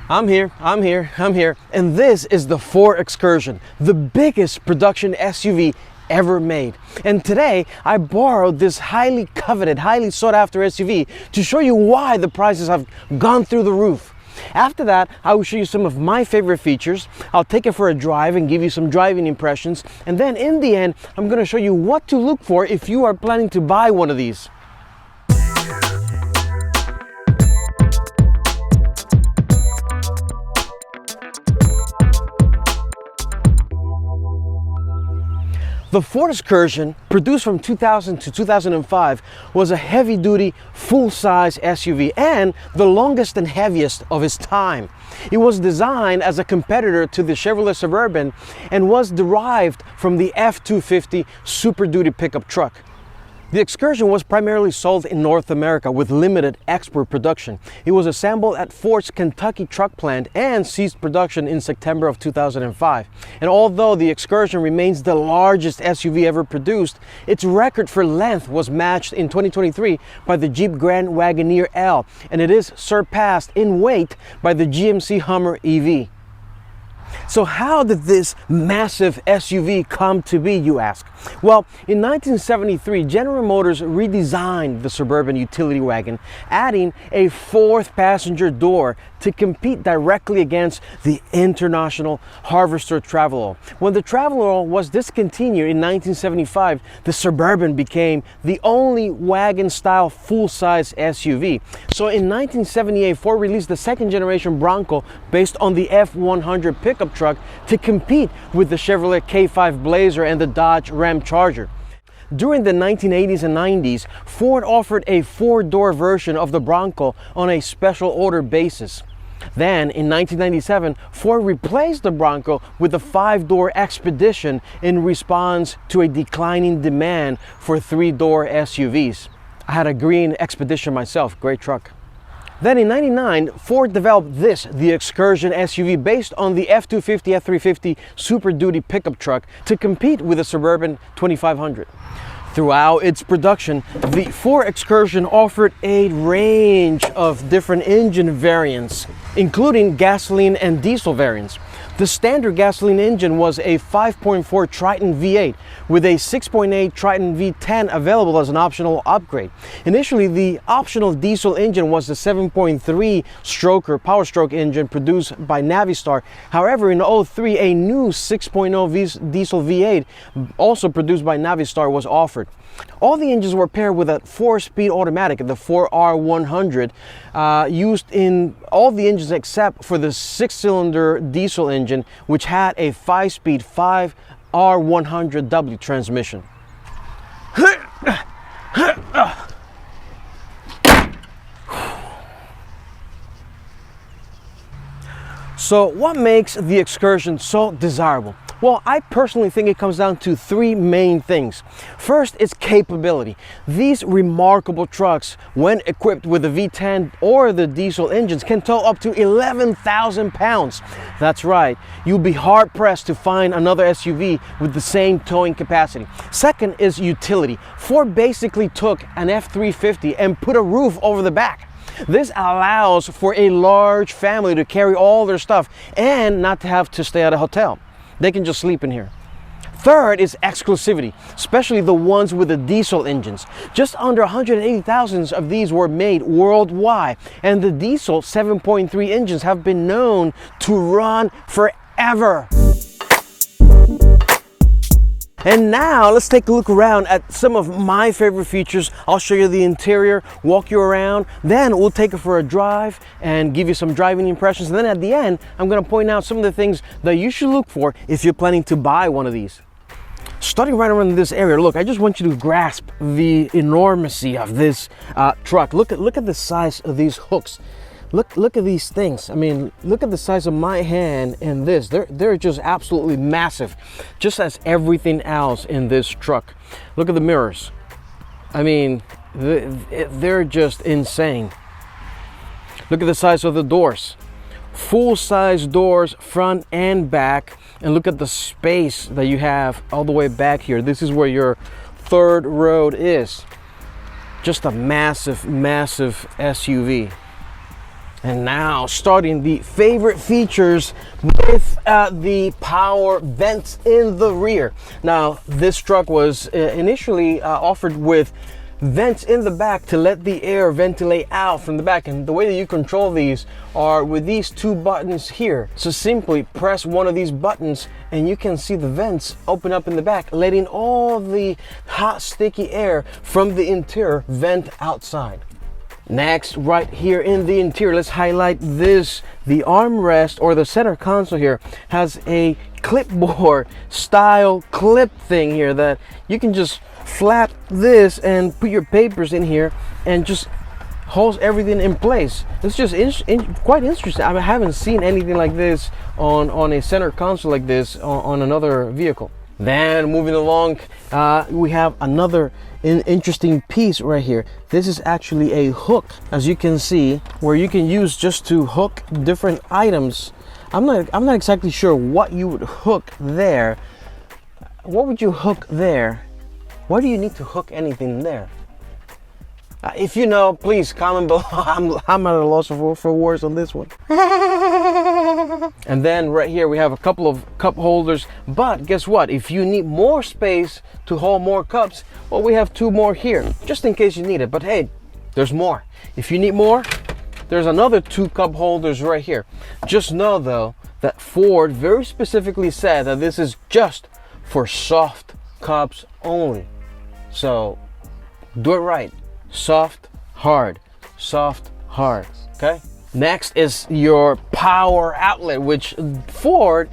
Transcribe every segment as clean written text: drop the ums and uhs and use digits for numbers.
I'm here, and this is the Ford Excursion, the biggest production SUV ever made. And today, I borrowed this highly coveted, highly sought after SUV to show you why the prices have gone through the roof. After that, I will show you some of my favorite features. I'll take it for a drive and give you some driving impressions. And then in the end, I'm going to show you what to look for if you are planning to buy one of these. The Ford Excursion, produced from 2000 to 2005, was a heavy-duty, full-size SUV and the longest and heaviest of its time. It was designed as a competitor to the Chevrolet Suburban and was derived from the F-250 Super Duty pickup truck. The Excursion was primarily sold in North America with limited export production. It was assembled at Ford's Kentucky truck plant and ceased production in September of 2005. And although the Excursion remains the largest SUV ever produced, its record for length was matched in 2023 by the Jeep Grand Wagoneer L, and it is surpassed in weight by the GMC Hummer EV. So how did this massive SUV come to be, you ask? Well, in 1973, General Motors redesigned the Suburban utility wagon, adding a fourth passenger door to compete directly against the international Harvester Travelall. When the Travelall was discontinued in 1975, the Suburban became the only wagon-style full-size SUV. So in 1978, Ford released the second generation Bronco based on the F-100 pickup truck to compete with the Chevrolet K5 Blazer and the Dodge Ram Charger. During the 1980s and 90s, Ford offered a four-door version of the Bronco on a special order basis. Then, in 1997, Ford replaced the Bronco with a five-door Expedition in response to a declining demand for three-door SUVs. I had a green Expedition myself, great truck. Then in '99, Ford developed the Excursion SUV based on the F-250, F-350 Super Duty pickup truck to compete with the Suburban 2500. Throughout its production, the Ford Excursion offered a range of different engine variants, including gasoline and diesel variants. The standard gasoline engine was a 5.4 Triton V8 with a 6.8 Triton V10 available as an optional upgrade. Initially, the optional diesel engine was the 7.3 stroker Power Stroke engine produced by Navistar. However, in '03, a new 6.0 diesel V8, also produced by Navistar, was offered. All the engines were paired with a 4-speed automatic, the 4R100, used in all the engines except for the 6-cylinder diesel engine, which had a 5-speed 5R100W transmission. So what makes the Excursion so desirable? Well, I personally think it comes down to three main things. First, its capability. These remarkable trucks, when equipped with the V10 or the diesel engines, can tow up to 11,000 pounds. That's right, you'll be hard-pressed to find another SUV with the same towing capacity. Second is utility. Ford basically took an F-350 and put a roof over the back. This allows for a large family to carry all their stuff and not to have to stay at a hotel. They can just sleep in here. Third is exclusivity, especially the ones with the diesel engines. Just under 180,000 of these were made worldwide, and the diesel 7.3 engines have been known to run forever. And now let's take a look around at some of my favorite features. I'll show you the interior, walk you around, then we'll take it for a drive and give you some driving impressions. And then at the end, I'm going to point out some of the things that you should look for if you're planning to buy one of these. Starting right around this area, look, I just want you to grasp the enormity of this truck. Look at the size of these hooks. Look at these things. I mean, look at the size of my hand and this. They're just absolutely massive, just as everything else in this truck. Look at the mirrors. I mean, they're just insane. Look at the size of the doors. Full-size doors, front and back. And look at the space that you have all the way back here. This is where your third row is. Just a massive, massive SUV. And now starting the favorite features with the power vents in the rear. Now this truck was initially offered with vents in the back to let the air ventilate out from the back, and the way that you control these are with these two buttons here. So simply press one of these buttons and you can see the vents open up in the back, letting all the hot sticky air from the interior vent outside. Next, right here in the interior, let's highlight this. The armrest or the center console here has a clipboard style clip thing here that you can just flap this and put your papers in here and just holds everything in place. It's just quite interesting. I haven't seen anything like this on a center console like this on another vehicle. Then moving along, we have another interesting piece right here. This is actually a hook, as you can see, where you can use just to hook different items. I'm not exactly sure what you would hook there. What would you hook there? Why do you need to hook anything there? If you know, please comment below. I'm at a loss for words on this one. And then right here we have a couple of cup holders, but guess what? If you need more space to hold more cups, well, we have two more here, just in case you need it. But hey, there's more. If you need more, there's another two cup holders right here. Just know though that Ford very specifically said that this is just for soft cups only. So do it right. Soft, hard, okay? Next is your power outlet, which Ford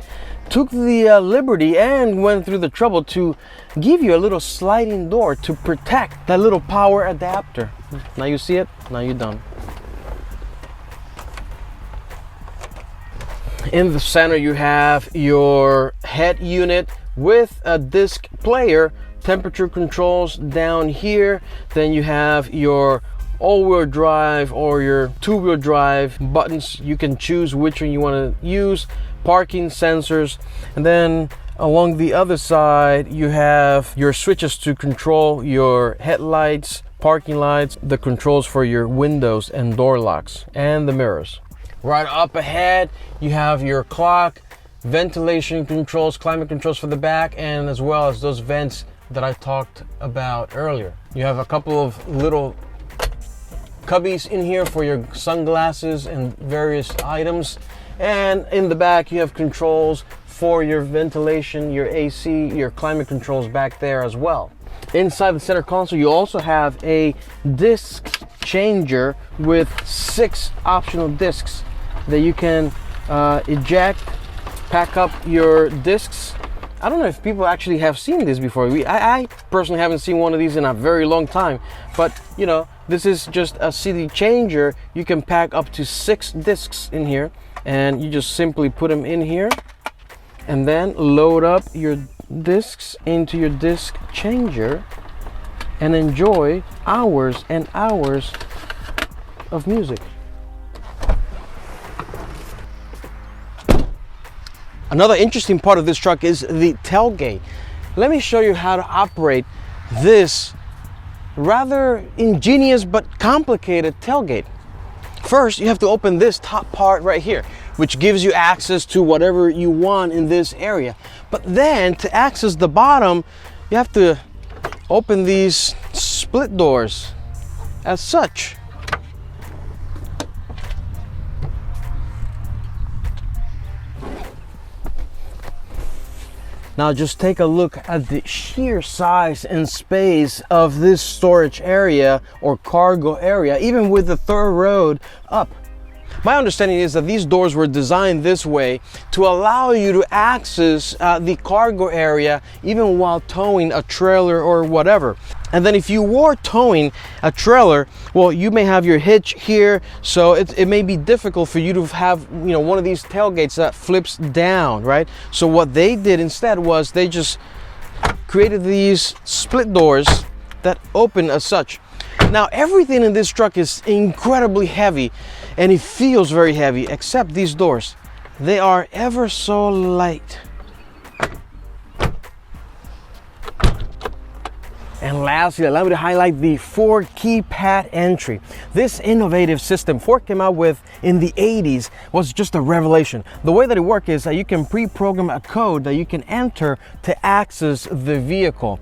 took the liberty and went through the trouble to give you a little sliding door to protect that little power adapter. Now you see it, now you're done. In the center you have your head unit with a disc player, temperature controls down here. Then you have your all-wheel drive or your two-wheel drive buttons. You can choose which one you want to use, parking sensors, and then along the other side you have your switches to control your headlights, parking lights, the controls for your windows and door locks, and the mirrors. Right up ahead you have your clock, ventilation controls, climate controls for the back, and as well as those vents that I talked about earlier. You have a couple of little cubbies in here for your sunglasses and various items, and in the back you have controls for your ventilation, your AC, your climate controls back there as well. Inside the center console you also have a disc changer with 6 optional discs that you can eject, pack up your discs. I don't know if people actually have seen this before. I personally haven't seen one of these in a very long time, but you know, this is just a CD changer. You can pack up to 6 discs in here, and you just simply put them in here and then load up your discs into your disc changer and enjoy hours and hours of music. Another interesting part of this truck is the tailgate. Let me show you how to operate this rather ingenious but complicated tailgate. First, you have to open this top part right here, which gives you access to whatever you want in this area. But then to access the bottom, you have to open these split doors as such. Now just take a look at the sheer size and space of this storage area or cargo area, even with the third road up. My understanding is that these doors were designed this way to allow you to access the cargo area even while towing a trailer or whatever. And then if you were towing a trailer, well, you may have your hitch here, so it may be difficult for you to have, you know, one of these tailgates that flips down, right? So what they did instead was they just created these split doors that open as such. Now everything in this truck is incredibly heavy, and it feels very heavy, except these doors. They are ever so light. And lastly, allow me to highlight the Ford keypad entry. This innovative system Ford came out with in the 80s was just a revelation. The way that it works is that you can pre-program a code that you can enter to access the vehicle,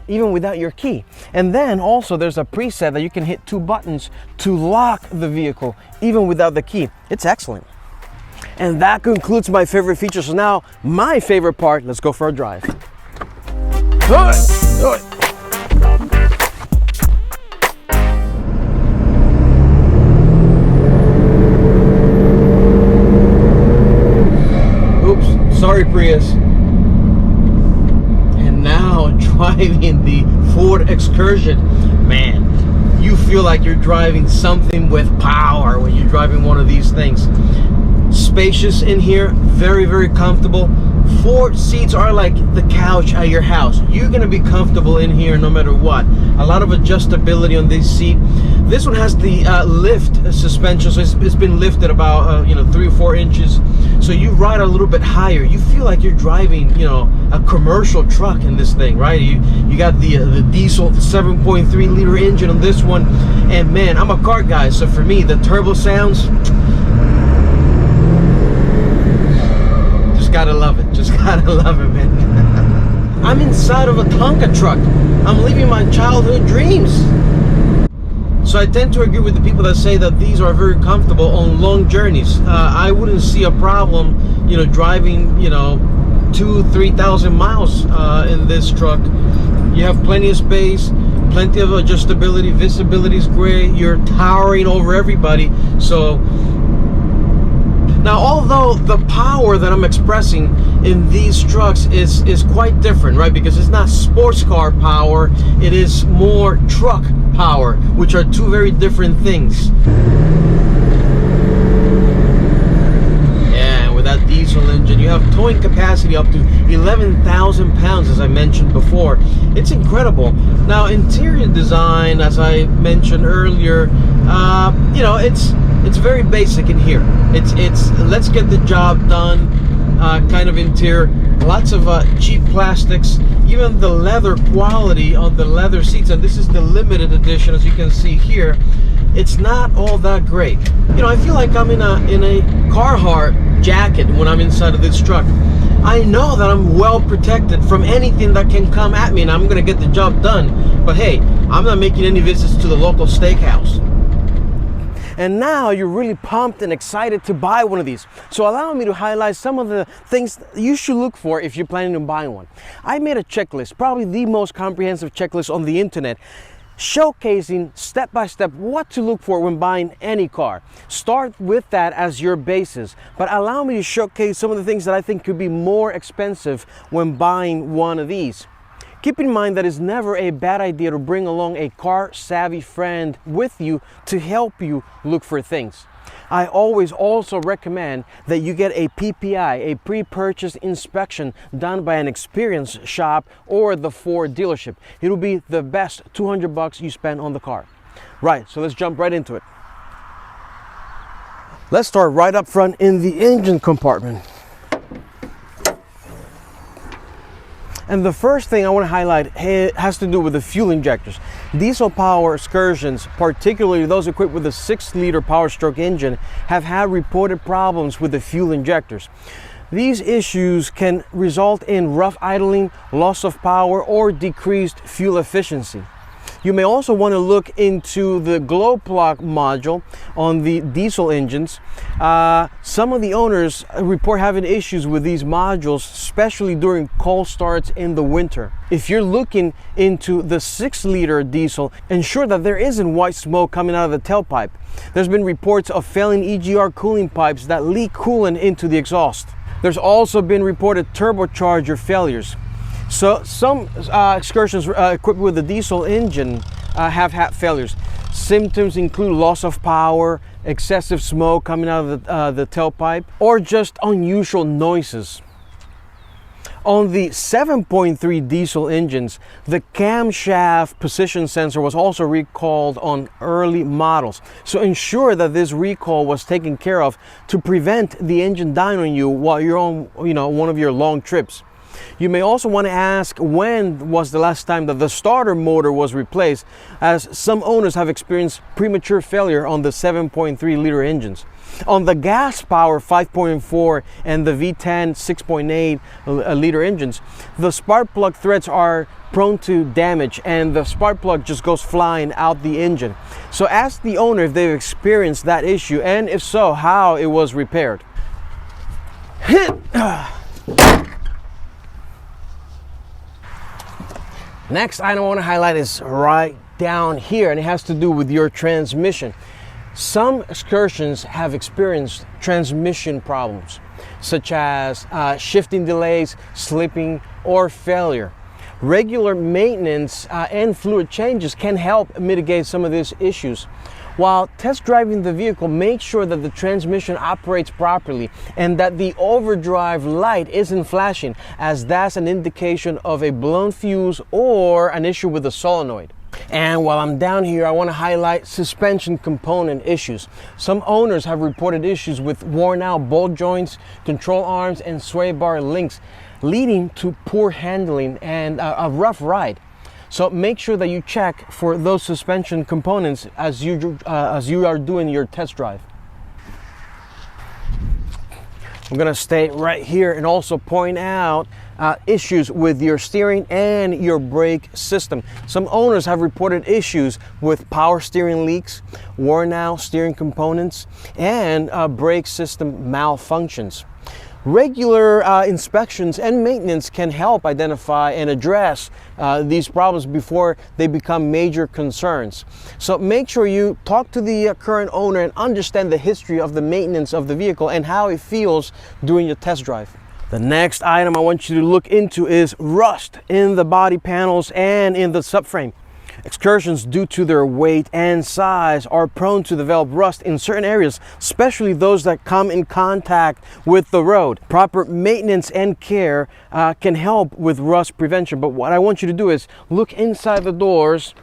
even without your key. And then also there's a preset that you can hit 2 buttons to lock the vehicle, even without the key. It's excellent. And that concludes my favorite features. So now, my favorite part, let's go for a drive. Oops, sorry Prius. And now driving the Ford Excursion. Man, you feel like you're driving something with power when you're driving one of these things. Spacious in here, very, very comfortable. Ford seats are like the couch at your house. You're gonna be comfortable in here no matter what. A lot of adjustability on this seat. This one has the lift suspension, so it's been lifted about 3 or 4 inches. So you ride a little bit higher. You feel like you're driving, a commercial truck in this thing, right? You got the diesel 7.3 liter engine on this one, and man, I'm a car guy, so for me the turbo sounds. Gotta love it, just gotta love it, man. I'm inside of a Tonka truck. I'm living my childhood dreams. So I tend to agree with the people that say that these are very comfortable on long journeys. I wouldn't see a problem, driving, 2,000-3,000 miles in this truck. You have plenty of space, plenty of adjustability, visibility is great. You're towering over everybody. So now, although the power that I'm expressing in these trucks is quite different, right? Because it's not sports car power, it is more truck power, which are two very different things. Yeah, and with that diesel engine, you have towing capacity up to 11,000 pounds, as I mentioned before. It's incredible. Now, interior design, as I mentioned earlier, it's very basic in here. It's let's get the job done kind of interior. Lots of cheap plastics. Even the leather quality on the leather seats, and this is the limited edition, as you can see here. It's not all that great. I feel like I'm in a Carhartt jacket when I'm inside of this truck. I know that I'm well protected from anything that can come at me, and I'm gonna get the job done. But hey, I'm not making any visits to the local steakhouse. And now you're really pumped and excited to buy one of these. So allow me to highlight some of the things you should look for if you're planning on buying one. I made a checklist, probably the most comprehensive checklist on the internet, showcasing step-by-step what to look for when buying any car. Start with that as your basis, but allow me to showcase some of the things that I think could be more expensive when buying one of these. Keep in mind that it's never a bad idea to bring along a car-savvy friend with you to help you look for things. I always also recommend that you get a PPI, a pre-purchase inspection done by an experienced shop or the Ford dealership. It'll be the best $200 you spend on the car. Right, so let's jump right into it. Let's start right up front in the engine compartment. And the first thing I want to highlight has to do with the fuel injectors. Diesel power Excursions, particularly those equipped with a 6-liter Power Stroke engine, have had reported problems with the fuel injectors. These issues can result in rough idling, loss of power, or decreased fuel efficiency. You may also want to look into the glow plug module on the diesel engines. Some of the owners report having issues with these modules, especially during cold starts in the winter. If you're looking into the 6-liter diesel, ensure that there isn't white smoke coming out of the tailpipe. There's been reports of failing EGR cooling pipes that leak coolant into the exhaust. There's also been reported turbocharger failures. So some Excursions equipped with a diesel engine have had failures. Symptoms include loss of power, excessive smoke coming out of the tailpipe, or just unusual noises. On the 7.3 diesel engines, the camshaft position sensor was also recalled on early models. So ensure that this recall was taken care of to prevent the engine dying on you while you're on one of your long trips. You may also want to ask when was the last time that the starter motor was replaced, as some owners have experienced premature failure on the 7.3 liter engines. On the gas power 5.4 and the V10 6.8 liter engines, the spark plug threads are prone to damage and the spark plug just goes flying out the engine. So ask the owner if they've experienced that issue, and if so, how it was repaired. Next item I want to highlight is right down here, and it has to do with your transmission. Some Excursions have experienced transmission problems, such as shifting delays, slipping, or failure. Regular maintenance and fluid changes can help mitigate some of these issues. While test driving the vehicle, make sure that the transmission operates properly and that the overdrive light isn't flashing, as that's an indication of a blown fuse or an issue with the solenoid. And while I'm down here, I want to highlight suspension component issues. Some owners have reported issues with worn out ball joints, control arms, and sway bar links, leading to poor handling and a rough ride. So make sure that you check for those suspension components as you are doing your test drive. I'm gonna stay right here and also point out issues with your steering and your brake system. Some owners have reported issues with power steering leaks, worn out steering components, and brake system malfunctions. Regular inspections and maintenance can help identify and address these problems before they become major concerns. So make sure you talk to the current owner and understand the history of the maintenance of the vehicle and how it feels during your test drive. The next item I want you to look into is rust in the body panels and in the subframe. Excursions, due to their weight and size, are prone to develop rust in certain areas, especially those that come in contact with the road. Proper maintenance and care can help with rust prevention, but what I want you to do is look inside the doors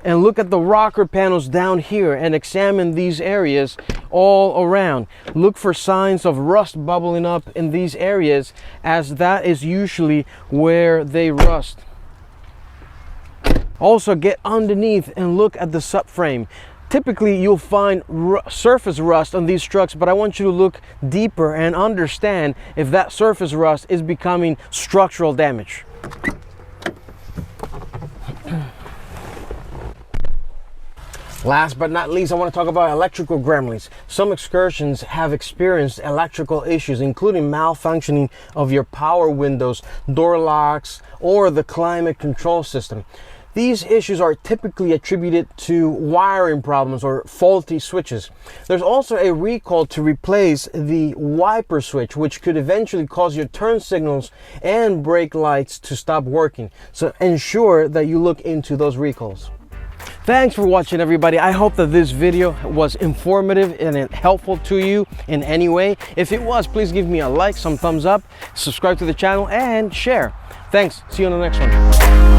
and look at the rocker panels down here and examine these areas all around. Look for signs of rust bubbling up in these areas, as that is usually where they rust. Also, get underneath and look at the subframe. Typically, you'll find surface rust on these trucks, but I want you to look deeper and understand if that surface rust is becoming structural damage. Last but not least, I want to talk about electrical gremlins. Some Excursions have experienced electrical issues, including malfunctioning of your power windows, door locks, or the climate control system. These issues are typically attributed to wiring problems or faulty switches. There's also a recall to replace the wiper switch, which could eventually cause your turn signals and brake lights to stop working. So ensure that you look into those recalls. Thanks for watching, everybody. I hope that this video was informative and helpful to you in any way. If it was, please give me a like, some thumbs up, subscribe to the channel, and share. Thanks. See you on the next one.